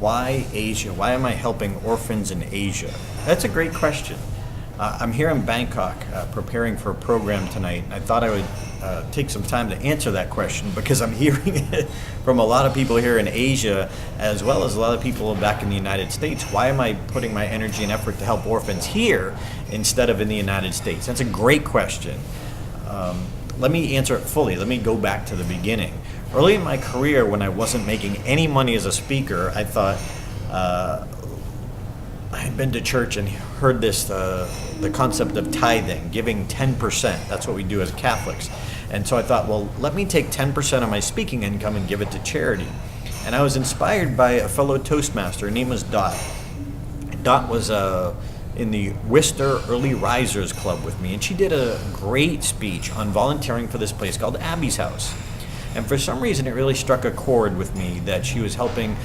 Why Asia? Why am I helping orphans in Asia? That's a great question. I'm here in Bangkok preparing for a program tonight. I thought I would take some time to answer that question because I'm hearing it from a lot of people here in Asia as well as a lot of people back in the United States. Why am I putting my energy and effort to help orphans here instead of in the United States? That's a great question. Let me answer it fully. Let me go back to the beginning. Early in my career, when I wasn't making any money as a speaker, I thought I had been to church and heard this, the concept of tithing, giving 10%. That's what we do as Catholics. And so I thought, well, let me take 10% of my speaking income and give it to charity. And I was inspired by a fellow Toastmaster. Her name was Dot. Dot was in the Worcester Early Risers Club with me, and she did a great speech on volunteering for this place called Abby's House. And for some reason, it really struck a chord with me that she was helping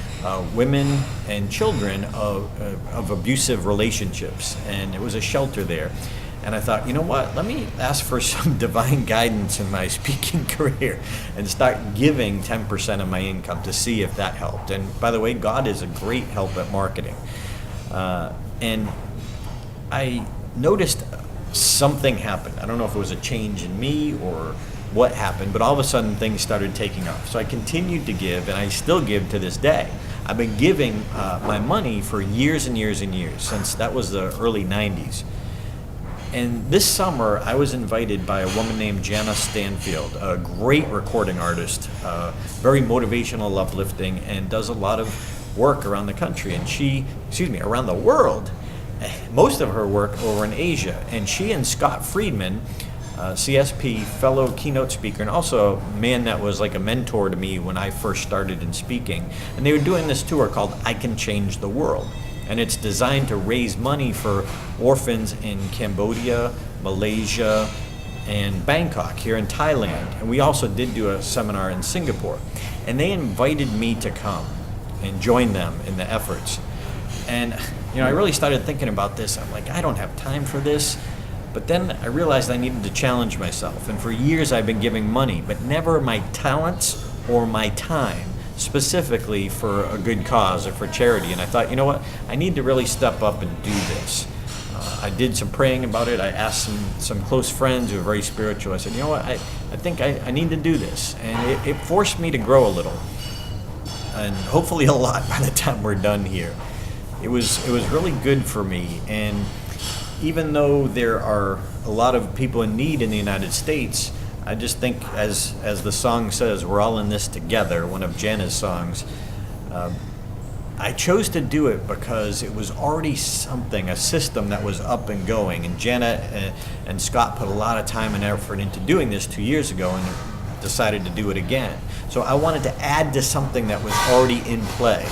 women and children of abusive relationships, and it was a shelter there. And I thought, you know what, let me ask for some divine guidance in my speaking career and start giving 10% of my income to see if that helped. And by the way, God is a great help at marketing. And I noticed something happened. I don't know if it was a change in me or what happened, but all of a sudden things started taking off. So I continued to give, and I still give to this day. I've been giving my money for years and years and years, since that was the early 90s. And this summer, I was invited by a woman named Jana Stanfield, a great recording artist, very motivational, uplifting, and does a lot of work around the country. And around the world, most of her work over in Asia. And she and Scott Friedman, CSP, fellow keynote speaker, and also a man that was like a mentor to me when I first started in speaking. And they were doing this tour called I Can Change the World. And it's designed to raise money for orphans in Cambodia, Malaysia, and Bangkok, here in Thailand. And we also did do a seminar in Singapore. And they invited me to come and join them in the efforts. And I really started thinking about this. I'm like, I don't have time for this. But then I realized I needed to challenge myself. And for years I've been giving money, but never my talents or my time specifically for a good cause or for charity. And I thought, you know what, I need to really step up and do this. I did some praying about it. I asked some close friends who are very spiritual. I said, you know what, I think I need to do this. And it forced me to grow a little. And hopefully a lot by the time we're done here. It was really good for me. And even though there are a lot of people in need in the United States, I just think, as the song says, we're all in this together, one of Jana's songs. I chose to do it because it was already a system that was up and going. And Jana and Scott put a lot of time and effort into doing this 2 years ago and decided to do it again. So I wanted to add to something that was already in play.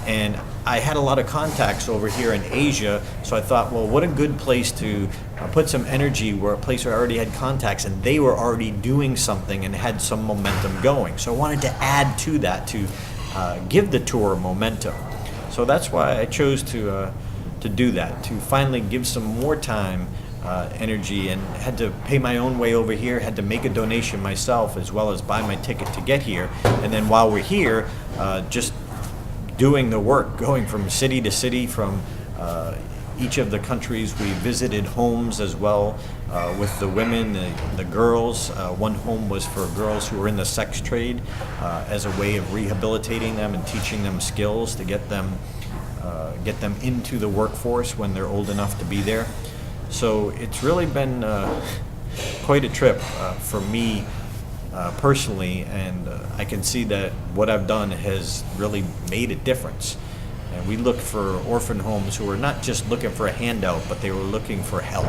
And I had a lot of contacts over here in Asia, so I thought, well, what a good place to put some energy, where a place where I already had contacts and they were already doing something and had some momentum going. So I wanted to add to that, to give the tour momentum. So that's why I chose to do that, to finally give some more time, energy, and had to pay my own way over here, had to make a donation myself as well as buy my ticket to get here. And then while we're here, just doing the work, going from city to city, from each of the countries. We visited homes as well with the women, the girls. One home was for girls who were in the sex trade as a way of rehabilitating them and teaching them skills to get them into the workforce when they're old enough to be there. So it's really been quite a trip for me personally, and I can see that what I've done has really made a difference. And we looked for orphan homes who were not just looking for a handout, but they were looking for help.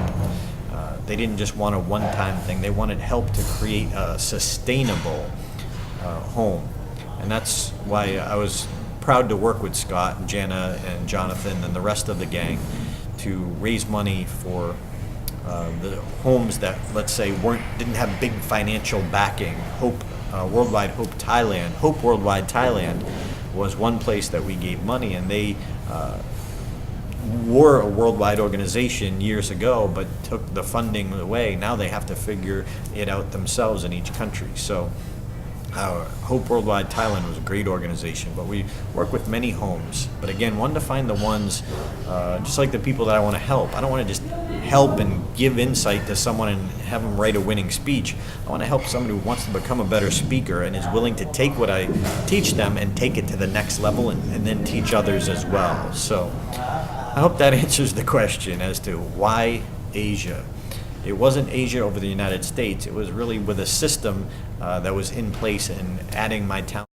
They didn't just want a one-time thing. They wanted help to create a sustainable home. And that's why I was proud to work with Scott and Jana and Jonathan and the rest of the gang to raise money for the homes that, let's say, didn't have big financial backing. Hope Worldwide Thailand was one place that we gave money, and they were a worldwide organization years ago, but took the funding away. Now they have to figure it out themselves in each country. So Hope Worldwide Thailand was a great organization, but we work with many homes. But again, wanted to find the ones, just like the people that I want to help. I don't want to just help and give insight to someone and have them write a winning speech. I want to help somebody who wants to become a better speaker and is willing to take what I teach them and take it to the next level and then teach others as well. So I hope that answers the question as to why Asia. It wasn't Asia over the United States. It was really with a system that was in place and adding my talent.